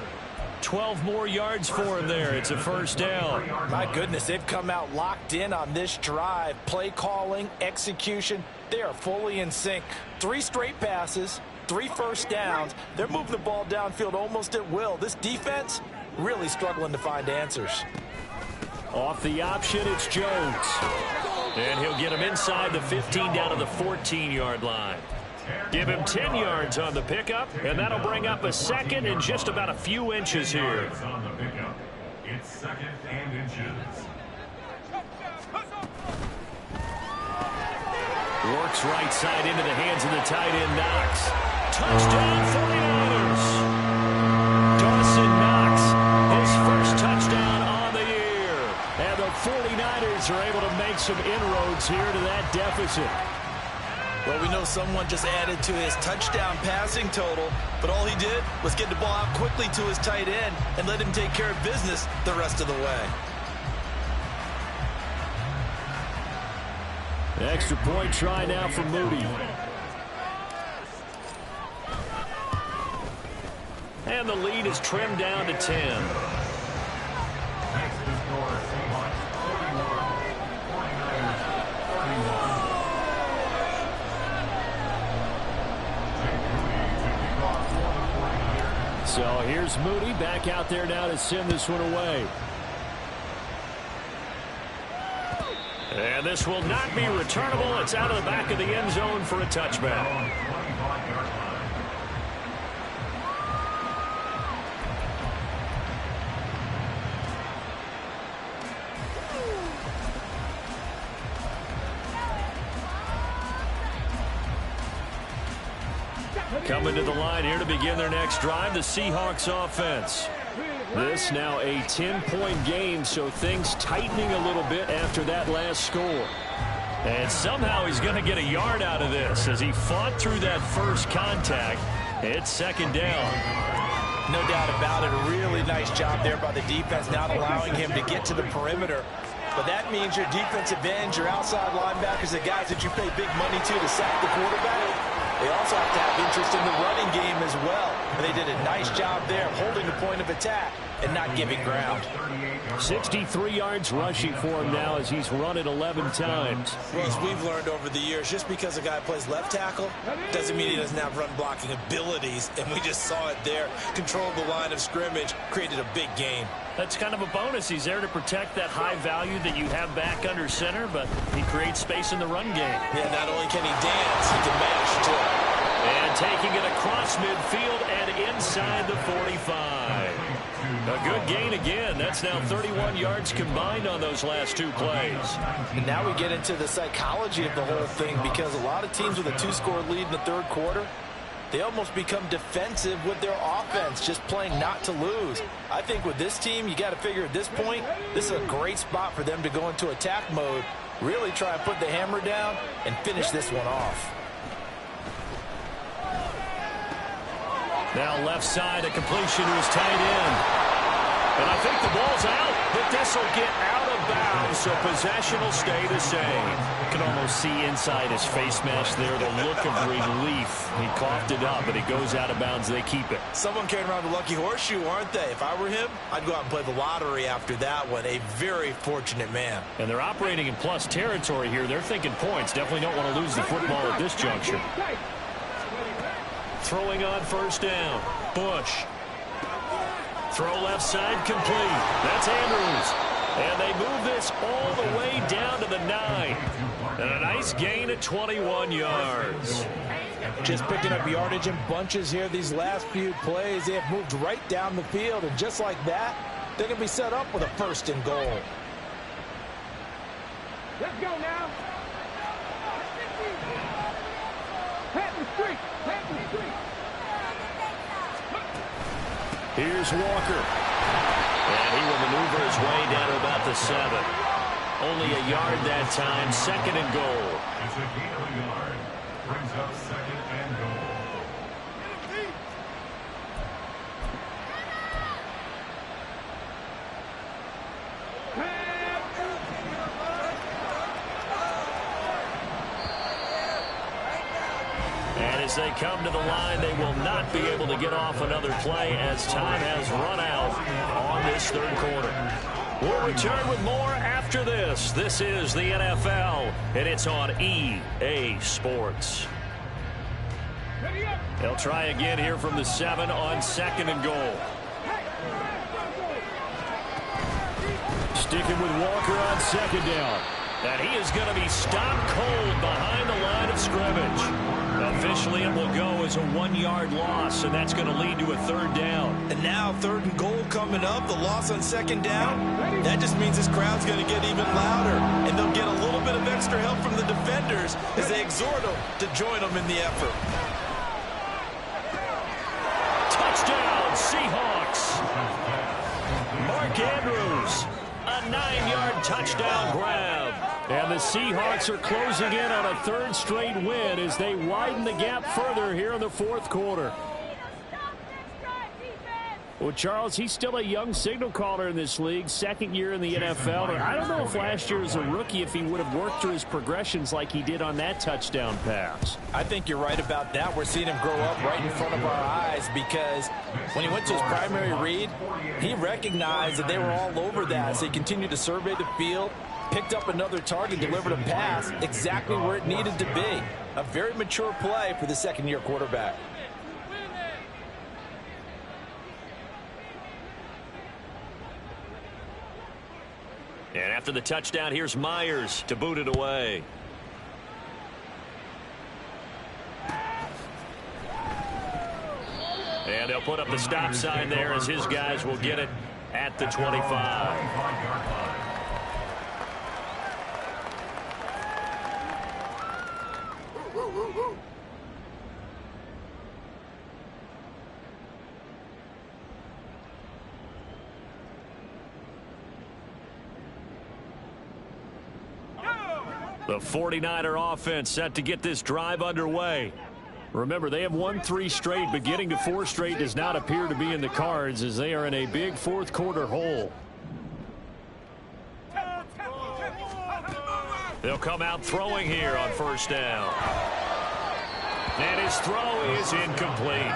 12 more yards for him there. It's a first down. My goodness, they've come out locked in on this drive. Play calling, execution, they are fully in sync. 3 straight passes, 3 first downs. They're moving the ball downfield almost at will. This defense really struggling to find answers. Off the option, it's Jones. And he'll get him inside the 15 down to the 14-yard line. Give him 10 yards on the pickup, and that'll bring up a second and just about a few inches here. On the pickup. It's second and inches. Works right side into the hands of the tight end, Knox. Touchdown, 49ers. Dawson Knox, his first touchdown on the year. And the 49ers are able to make some inroads here to that deficit. Well, we know someone just added to his touchdown passing total, but all he did was get the ball out quickly to his tight end and let him take care of business the rest of the way. Extra point try now for Moody. And the lead is trimmed down to 10. Next to score, Seahawks 41, 49ers 31. So here's Moody back out there now to send this one away. And this will not be returnable. It's out of the back of the end zone for a touchback. Coming to the line here to begin their next drive, the Seahawks offense. This now a 10-point game, so things tightening a little bit after that last score. And somehow he's going to get a yard out of this as he fought through that first contact. It's second down. No doubt about it. A really nice job there by the defense, not allowing him to get to the perimeter. But that means your defensive ends, your outside linebackers, the guys that you pay big money to sack the quarterback, they also have to have interest in the running game as well. And they did a nice job there holding the point of attack and not giving ground. 63 yards rushing for him now as he's run it 11 times. As we've learned over the years, just because a guy plays left tackle doesn't mean he doesn't have run blocking abilities. And we just saw it there. Controlled the line of scrimmage, created a big gain. That's kind of a bonus. He's there to protect that high value that you have back under center, but he creates space in the run game. Yeah, not only can he dance, he can mash too. And taking it across midfield and inside the 45. A good gain again. That's now 31 yards combined on those last two plays. And now we get into the psychology of the whole thing, because a lot of teams with a two-score lead in the third quarter, they almost become defensive with their offense, just playing not to lose. I think with this team, you got to figure at this point, this is a great spot for them to go into attack mode, really try and put the hammer down and finish this one off. Now left side, a completion to his tight end. And I think the ball's out, but this will get out of bounds, so possession will stay the same. You can almost see inside his face mask there the look of relief. He coughed it up, but it goes out of bounds. They keep it. Someone carrying around the lucky horseshoe, aren't they? If I were him, I'd go out and play the lottery after that one. A very fortunate man. And they're operating in plus territory here. They're thinking points. Definitely don't want to lose the football at this juncture. Throwing on first down. Bush. Throw left side complete. That's Andrews. And they move this all the way down to the 9. And a nice gain at 21 yards. Just picking up yardage in bunches here these last few plays. They have moved right down the field, and just like that, they're going to be set up with a first and goal. Let's go now. Pat the street. Pat the street. Here's Walker. And he will maneuver his way down to about the 7. Only a yard that time, second and goal. It's a gain of a yard. Brings up second and goal. And as they come to the line, they will not be able to get off another play as time has run out on this third quarter. We'll return with more after this. This is the NFL, and it's on EA Sports. They'll try again here from the 7 on second and goal. Sticking with Walker on second down. And he is going to be stopped cold behind the line of scrimmage. Officially, it will go as a 1-yard loss, and that's going to lead to a 3rd down. And now 3rd and goal coming up, the loss on 2nd down. That just means this crowd's going to get even louder, and they'll get a little bit of extra help from the defenders as they exhort them to join them in the effort. Touchdown, Seahawks. Mark Andrews, a 9-yard touchdown grab. And the Seahawks are closing in on a 3rd straight win as they widen the gap further here in the 4th quarter. Well, Charles, he's still a young signal caller in this league, 2nd year in the NFL. And I don't know if last year as a rookie if he would have worked through his progressions like he did on that touchdown pass. I think you're right about that. We're seeing him grow up right in front of our eyes because when he went to his primary read, he recognized that they were all over that. So he continued to survey the field, picked up another target, delivered a pass exactly where it needed to be. A very mature play for the 2nd-year quarterback. And after the touchdown, here's Myers to boot it away. And they'll put up the stop sign there as his guys will get it at the 25. The 49er offense set to get this drive underway. Remember, they have won 3 straight, but getting to 4 straight does not appear to be in the cards as they are in a big 4th quarter hole. They'll come out throwing here on 1st down. And his throw is incomplete.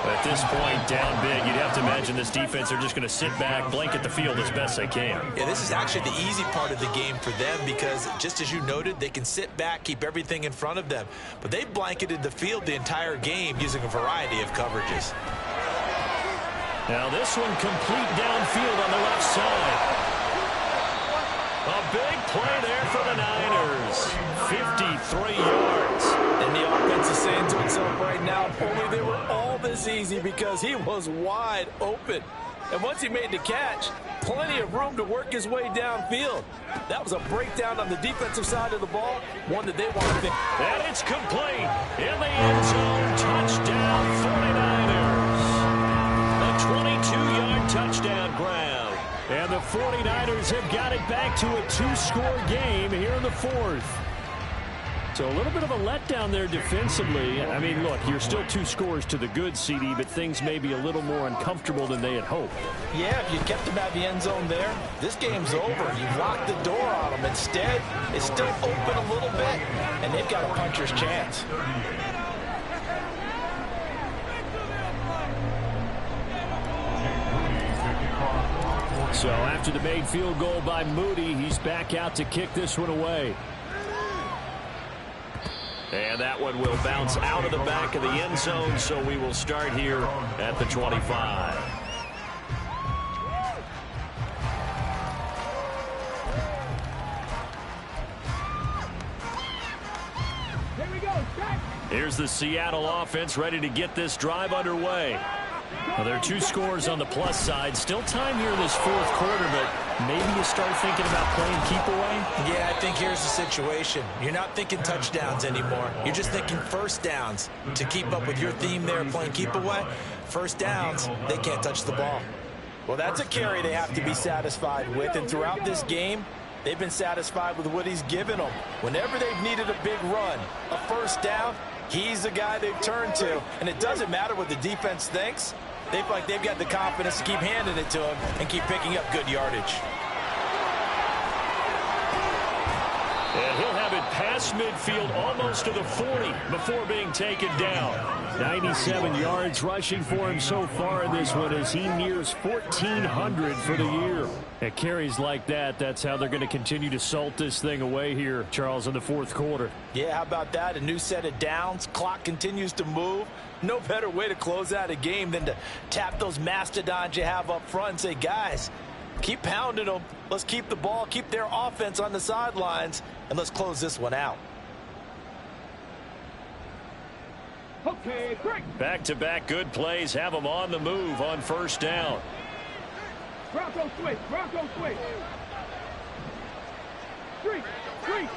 At this point, down big, you'd have to imagine this defense are just going to sit back, blanket the field as best they can. Yeah, this is actually the easy part of the game for them because, just as you noted, they can sit back, keep everything in front of them. But they've blanketed the field the entire game using a variety of coverages. Now this one complete downfield on the left side. A big play there for the Niners. 53 yards. And the offense is saying to itself right now, if only they were all this easy because he was wide open. And once he made the catch, plenty of room to work his way downfield. That was a breakdown on the defensive side of the ball, one that they want to think. And it's complete. In the end zone, touchdown 49ers. A 22-yard touchdown grab. And the 49ers have got it back to a 2-score game here in the 4th. So a little bit of a letdown there defensively. I mean, look, you're still 2 scores to the good, CD, but things may be a little more uncomfortable than they had hoped. Yeah, if you kept them at the end zone there, this game's over. You've locked the door on them. Instead, it's still open a little bit, and they've got a puncher's chance. So after the made field goal by Moody, he's back out to kick this one away. And that one will bounce out of the back of the end zone, so we will start here at the 25. Here we go, Jack. Here's the Seattle offense ready to get this drive underway. Well, there are 2 scores on the plus side. Still time here in this 4th quarter, but maybe you start thinking about playing keep away? Yeah, I think here's the situation. You're not thinking touchdowns anymore. You're just thinking 1st downs. To keep up with your theme there, playing keep away, 1st downs, they can't touch the ball. Well, that's a carry they have to be satisfied with, and throughout this game, they've been satisfied with what he's given them. Whenever they've needed a big run, a 1st down, he's the guy they've turned to. And it doesn't matter what the defense thinks. They feel like they've got the confidence to keep handing it to him and keep picking up good yardage. And he'll have it past midfield almost to the 40 before being taken down. 97 yards rushing for him so far in this one as he nears 1,400 for the year. At carries like that, that's how they're going to continue to salt this thing away here, Charles, in the 4th quarter. Yeah, how about that? A new set of downs. Clock continues to move. No better way to close out a game than to tap those mastodons you have up front and say, guys, keep pounding them. Let's keep the ball, keep their offense on the sidelines, and let's close this one out. Okay, break. Back-to-back good plays have them on the move on first down. Bronco switch. Bronco switch. Street. Street.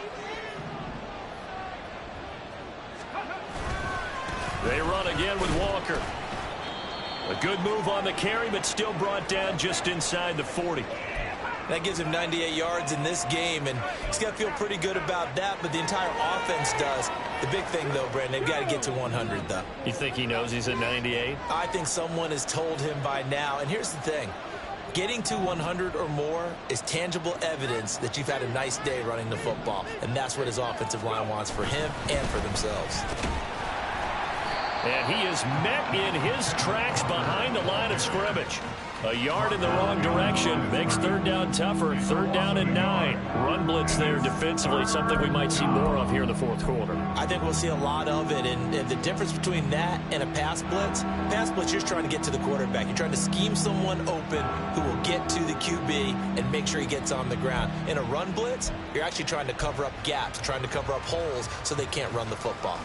They run again with Walker. A good move on the carry, but still brought down just inside the 40. That gives him 98 yards in this game, and he's got to feel pretty good about that, but the entire offense does. The big thing, though, Brandon, they've got to get to 100, though. You think he knows he's at 98? I think someone has told him by now, and here's the thing. Getting to 100 or more is tangible evidence that you've had a nice day running the football, and that's what his offensive line wants for him and for themselves. And he is met in his tracks behind the line of scrimmage. A yard in the wrong direction makes third down tougher. Third down and 9. Run blitz there defensively, something we might see more of here in the fourth quarter. I think we'll see a lot of it, and the difference between that and a pass blitz, you're just trying to get to the quarterback. You're trying to scheme someone open who will get to the QB and make sure he gets on the ground. In a run blitz, you're actually trying to cover up gaps, trying to cover up holes so they can't run the football.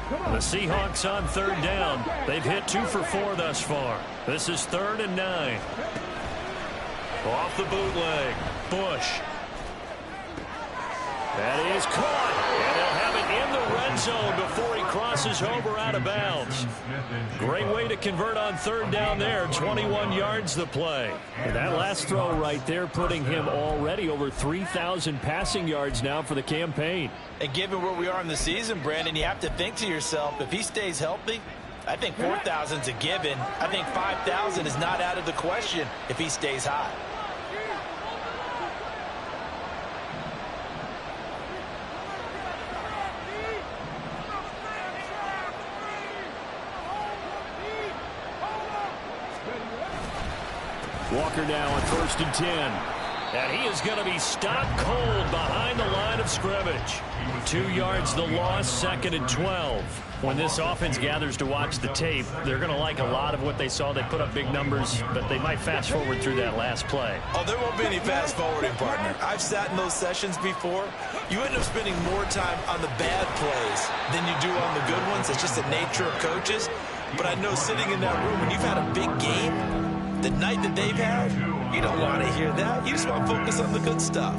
The Seahawks on third down. They've hit 2 for 4 thus far. This is 3rd and 9. Off the bootleg. Bush. That is caught. And they'll have it in the red zone before he crosses over out of bounds. Great way to convert on third down there. 21 yards the play. And that last throw right there putting him already over 3,000 passing yards now for the campaign. And given where we are in the season, Brandon, you have to think to yourself, if he stays healthy, I think 4,000's a given. I think 5,000 is not out of the question if he stays hot. Walker now on 1st and 10. And he is going to be stopped cold behind the line of scrimmage. 2 yards the loss, 2nd and 12. When this offense gathers to watch the tape, they're going to like a lot of what they saw. They put up big numbers, but they might fast forward through that last play. Oh, there won't be any fast forwarding, partner. I've sat in those sessions before. You end up spending more time on the bad plays than you do on the good ones. It's just the nature of coaches. But I know sitting in that room, when you've had a big game, the night that they've had, you don't want to hear that. You just want to focus on the good stuff.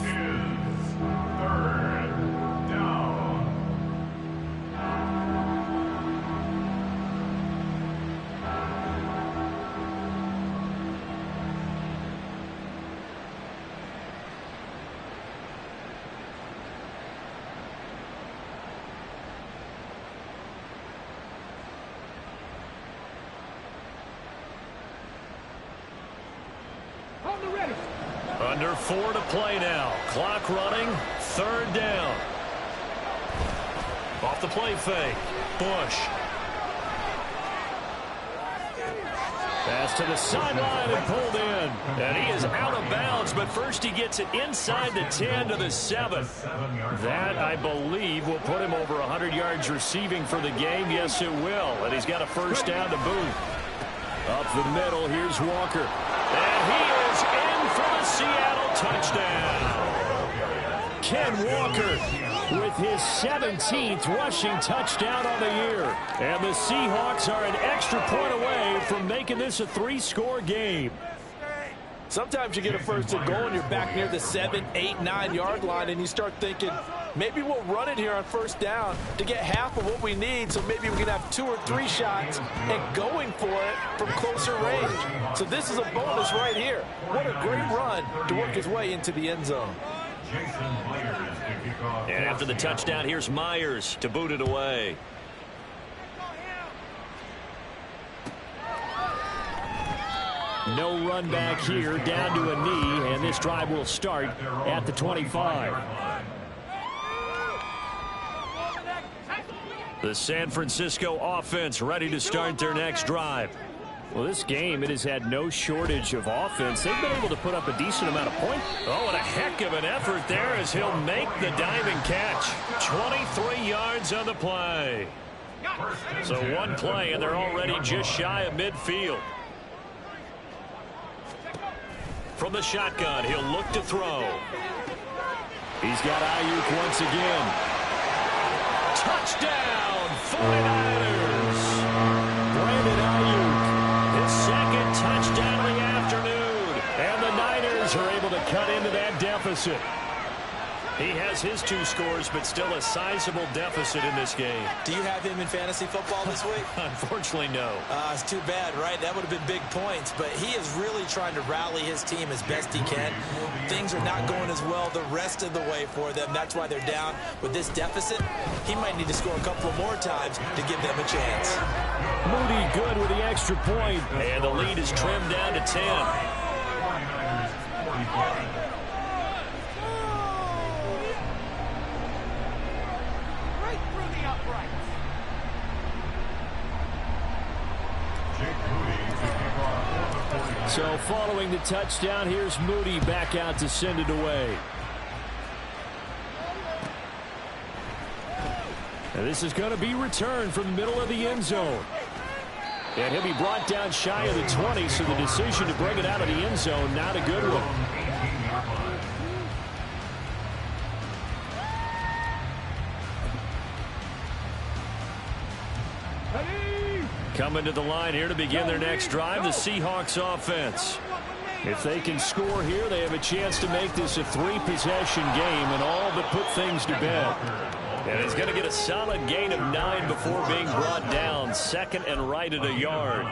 Under 4 to play now. Clock running. 3rd down. Off the play fake. Bush. Pass to the sideline and pulled in. And he is out of bounds, but first he gets it inside the 10 to the 7. That, I believe, will put him over 100 yards receiving for the game. Yes, it will. And he's got a first down to boot. Up the middle, here's Walker. And he is in for the Seattle touchdown. Ken Walker with his 17th rushing touchdown on the year. And the Seahawks are an extra point away from making this a 3-score game. Sometimes you get a first and goal and you're back near the 7, 8, 9 yard line and you start thinking, maybe we'll run it here on first down to get half of what we need, so maybe we can have 2 or 3 shots and going for it from closer range. So this is a bonus right here. What a great run to work his way into the end zone. And after the touchdown, here's Myers to boot it away. No run back here, down to a knee, and this drive will start at the 25. The San Francisco offense ready to start their next drive. Well, this game, it has had no shortage of offense. They've been able to put up a decent amount of points. Oh, and a heck of an effort there as he'll make the diving catch. 23 yards on the play. So one play, and they're already just shy of midfield. From the shotgun, he'll look to throw. He's got Ayuk once again. Touchdown, 49ers. Brandon Ayuk. His second touchdown of the afternoon. And the Niners are able to cut into that deficit. He has his 2 scores, but still a sizable deficit in this game. Do you have him in fantasy football this week? Unfortunately, no. It's too bad, right? That would have been big points, but he is really trying to rally his team as best he can. Things are not going as well the rest of the way for them. That's why they're down with this deficit. He might need to score a couple more times to give them a chance. Moody good with the extra point. And the lead is trimmed down to 10. 49ers 45. So following the touchdown, here's Moody back out to send it away. And this is going to be returned from the middle of the end zone. And he'll be brought down shy of the 20, so the decision to bring it out of the end zone, not a good one. Coming to the line here to begin their next drive, the Seahawks offense. If they can score here, they have a chance to make this a 3-possession game and all but put things to bed. And he's going to get a solid gain of 9 before being brought down, second and right at a yard.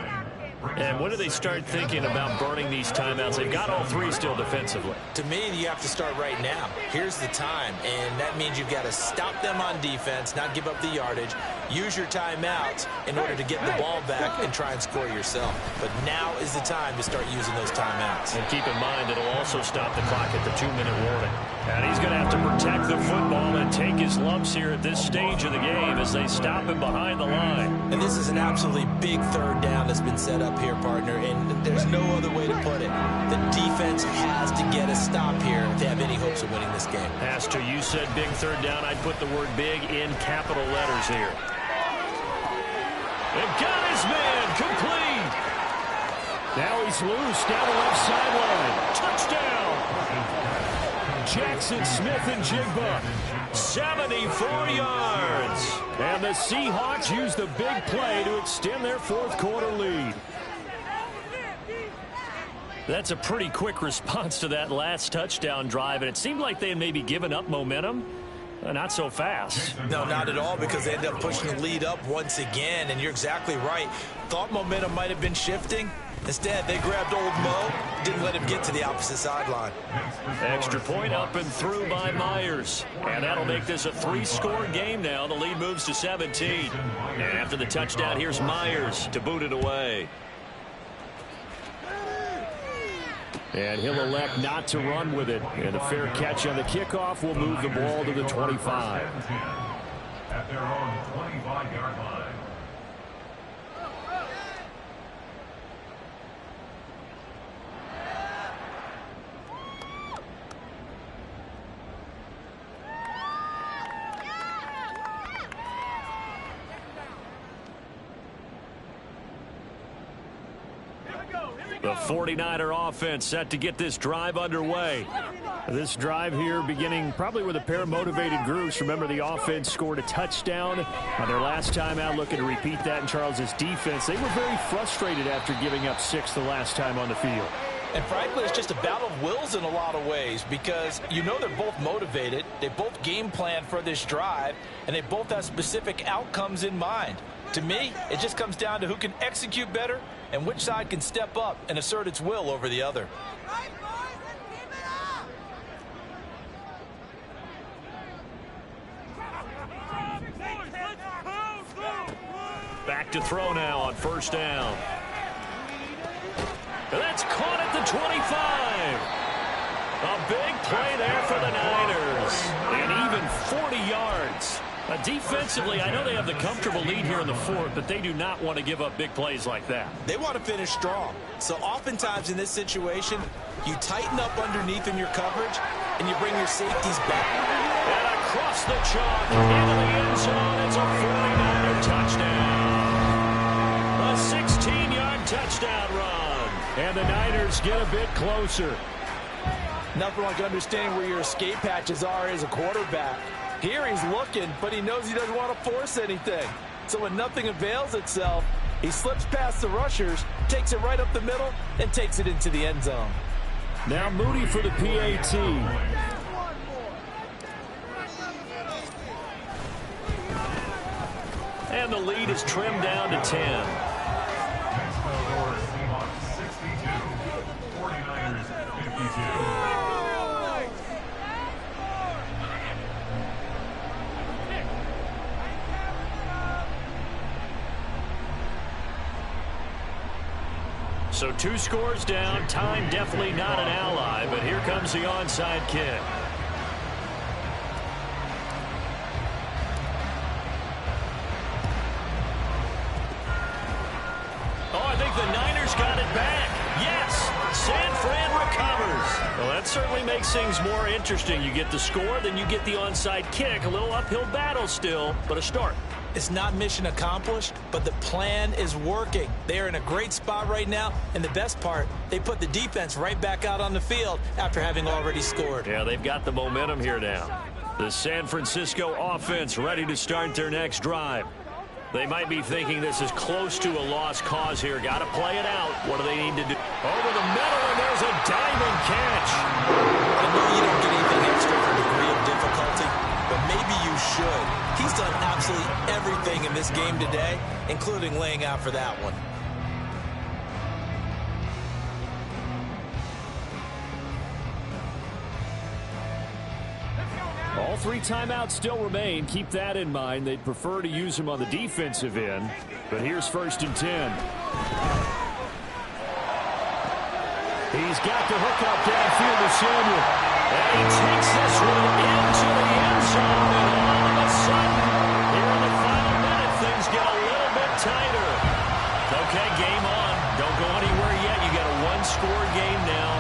And when do they start thinking about burning these timeouts? They've got all 3 still defensively. To me, you have to start right now. Here's the time, and that means you've got to stop them on defense, not give up the yardage, use your timeouts in order to get the ball back and try and score yourself. But now is the time to start using those timeouts. And keep in mind, it'll also stop the clock at the 2-minute warning. And he's going to have to protect the football and take his lumps here at this stage of the game as they stop him behind the line. And this is an absolutely big third down that's been set up here, partner, and there's no other way to put it. The defense has to get a stop here if they have any hopes of winning this game. Pastor, you said big third down. I'd put the word big in capital letters here. They've got his man complete. Now he's loose down the left sideline. Touchdown. Jackson Smith and Jigba. 74 yards. And the Seahawks use the big play to extend their fourth-quarter lead. That's a pretty quick response to that last touchdown drive, and it seemed like they had maybe given up momentum. Not so fast. No, not at all, because they ended up pushing the lead up once again, and you're exactly right. Thought momentum might have been shifting. Instead, they grabbed old Mo, didn't let him get to the opposite sideline. Extra point up and through by Myers. And that'll make this a 3-score game now. The lead moves to 17. And after the touchdown, here's Myers to boot it away. And he'll elect not to run with it. And a fair catch on the kickoff will move the ball to the 25. At their own 25-yard line. The 49er offense set to get this drive underway. This drive here beginning probably with a pair of motivated groups. Remember, the offense scored a touchdown on their last time out, looking to repeat that in Charles's defense. They were very frustrated after giving up 6 the last time on the field. And frankly, it's just a battle of wills in a lot of ways, because you know they're both motivated, they both game plan for this drive, and they both have specific outcomes in mind. To me, it just comes down to who can execute better and which side can step up and assert its will over the other. Back to throw now on first down. That's caught at the 25. A big play there for the Niners. And even 40 yards. Defensively, I know they have the comfortable lead here in the fourth, but they do not want to give up big plays like that. They want to finish strong. So oftentimes in this situation, you tighten up underneath in your coverage, and you bring your safeties back. And across the chalk, into the end zone, it's a 49er touchdown. A 16-yard touchdown run. And the Niners get a bit closer. Nothing like understanding where your escape patches are as a quarterback. Here he's looking, but he knows he doesn't want to force anything. So when nothing avails itself, he slips past the rushers, takes it right up the middle, and takes it into the end zone. Now Moody for the PAT. And the lead is trimmed down to 10. Seahawks 62, 49ers 52. So 2 scores down. Time definitely not an ally, but here comes the onside kick. Oh, I think the Niners got it back. Yes, San Fran recovers. Well, that certainly makes things more interesting. You get the score, then you get the onside kick. A little uphill battle still, but a start. It's not mission accomplished, but the plan is working. They're in a great spot right now, and the best part, they put the defense right back out on the field after having already scored. Yeah, they've got the momentum here now. The San Francisco offense ready to start their next drive. They might be thinking this is close to a lost cause here. Got to play it out. What do they need to do? Over the middle, and there's a diamond catch. I know you don't get anything extra for degree of difficulty, but maybe you should. He's done absolutely everything in this game today, including laying out for that one. All 3 timeouts still remain. Keep that in mind. They'd prefer to use him on the defensive end. But here's 1st and 10. He's got the hook up downfield to Samuel. And he takes this one into the end zone. And all of a sudden, here in the final minute, things get a little bit tighter. Okay, game on. Don't go anywhere yet. You got a 1-score game now.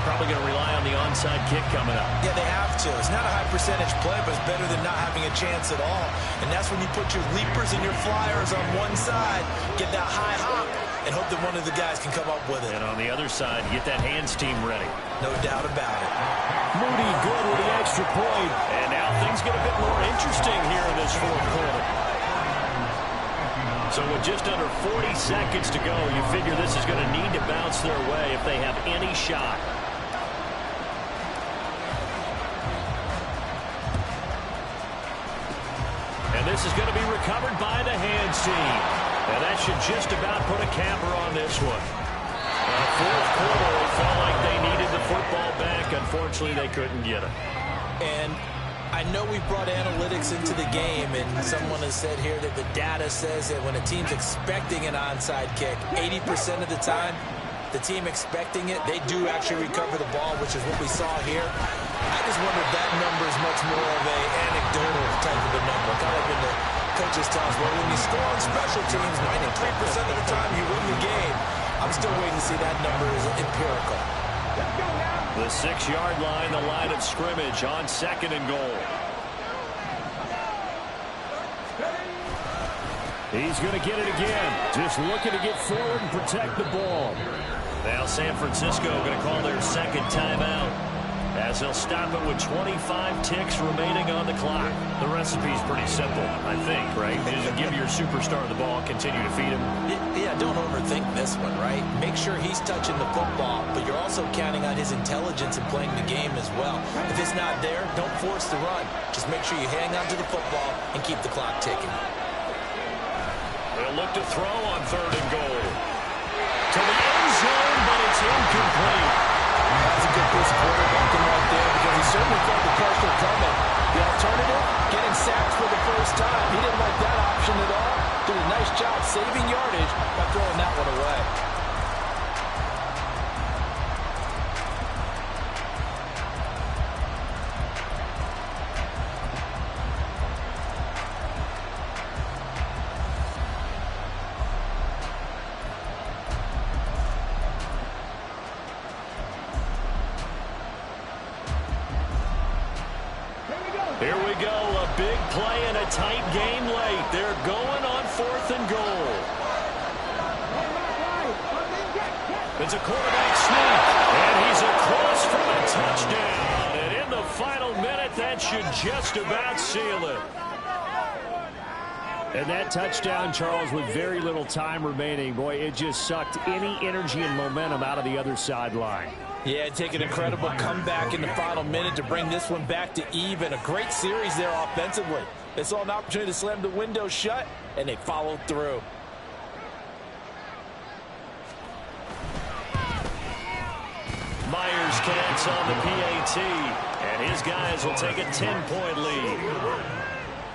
Probably going to rely on the onside kick coming up. Yeah, they have to. It's not a high percentage play, but it's better than not having a chance at all. And that's when you put your leapers and your flyers on one side, get that high hop, and hope that one of the guys can come up with it. And on the other side, get that hands team ready. No doubt about it. Moody good with the extra point. And now things get a bit more interesting here in this 4th quarter. So with just under 40 seconds to go, you figure this is going to need to bounce their way if they have any shot. And this is going to be recovered by the hands team. And that should just about put a capper on this one. 4th quarter, they felt like they needed the football back. Unfortunately, they couldn't get it. And I know we brought analytics into the game, and someone has said here that the data says that when a team's expecting an onside kick, 80% of the time, the team expecting it, they do actually recover the ball, which is what we saw here. I just wonder if that number is much more of a anecdotal type of a number. Kind of like when the coaches tell us, well, when you score on special teams, 93% of the time you win the game. I'm still waiting to see that number is empirical. The 6-yard line, the line of scrimmage on 2nd and goal. He's going to get it again. Just looking to get forward and protect the ball. Now San Francisco going to call their 2nd timeout, as they'll stop it with 25 ticks remaining on the clock. The recipe's pretty simple, I think, right? You just give your superstar the ball, continue to feed him. Yeah, don't overthink this one, right? Make sure he's touching the football, but you're also counting on his intelligence in playing the game as well. If it's not there, don't force the run. Just make sure you hang on to the football and keep the clock ticking. They'll look to throw on 3rd and goal. To the end zone, but it's incomplete. That's a good piece of quarterbacking right there, because he certainly felt the pressure coming. The alternative, getting sacked for the first time. He didn't like that option at all. Did a nice job saving yardage by throwing that one away. Here we go, a big play and a tight game late. They're going on 4th and goal. It's a quarterback sneak, and he's across for the should just about seal it. And that touchdown, Charles, with very little time remaining, boy, it just sucked any energy and momentum out of the other sideline. Yeah, take an incredible comeback in the final minute to bring this one back to even. A great series there offensively. They saw an opportunity to slam the window shut, and they followed through. Myers connects on the PAT, and his guys will take a 10-point lead.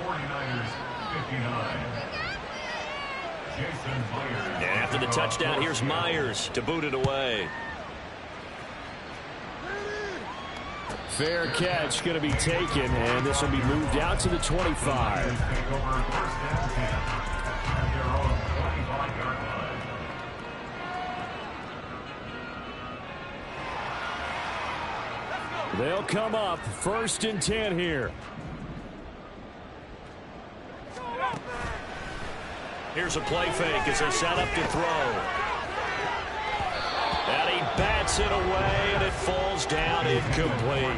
49ers 59. Jason Myers. And after the touchdown, here's Myers to boot it away. Fair catch going to be taken, and this will be moved out to the 25. Take over first and 10 at their own 25-yard line. They'll come up 1st and 10 here. Here's a play fake as they set up to throw. And he bats it away, and it falls down incomplete.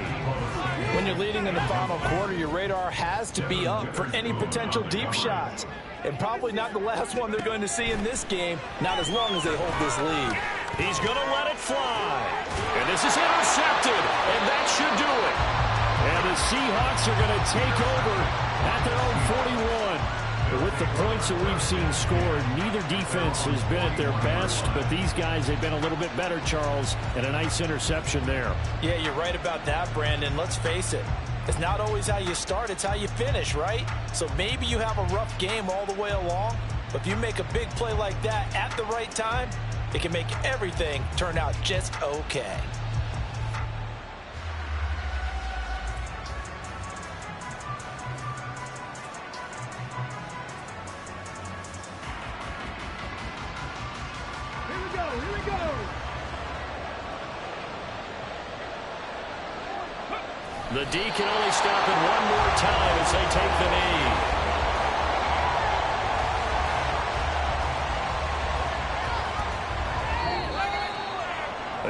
When you're leading in the final quarter, your radar has to be up for any potential deep shots. And probably not the last one they're going to see in this game, not as long as they hold this lead. He's going to let it fly. And this is intercepted, and that should do it. And the Seahawks are going to take over at their own 41. But with the points that we've seen scored, neither defense has been at their best, but these guys have been a little bit better, Charles, and a nice interception there. Yeah, you're right about that, Brandon. Let's face it. It's not always how you start, it's how you finish, right? So maybe you have a rough game all the way along, but if you make a big play like that at the right time, it can make everything turn out just okay. Here we go. The D can only stop it one more time as they take the knee.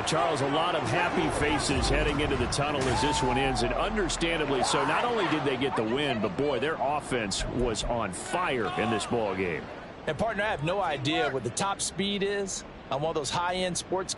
Charles, a lot of happy faces heading into the tunnel as this one ends, and understandably so. Not only did they get the win, but boy, their offense was on fire in this ball game. And partner, I have no idea what the top speed is on one of those high-end sports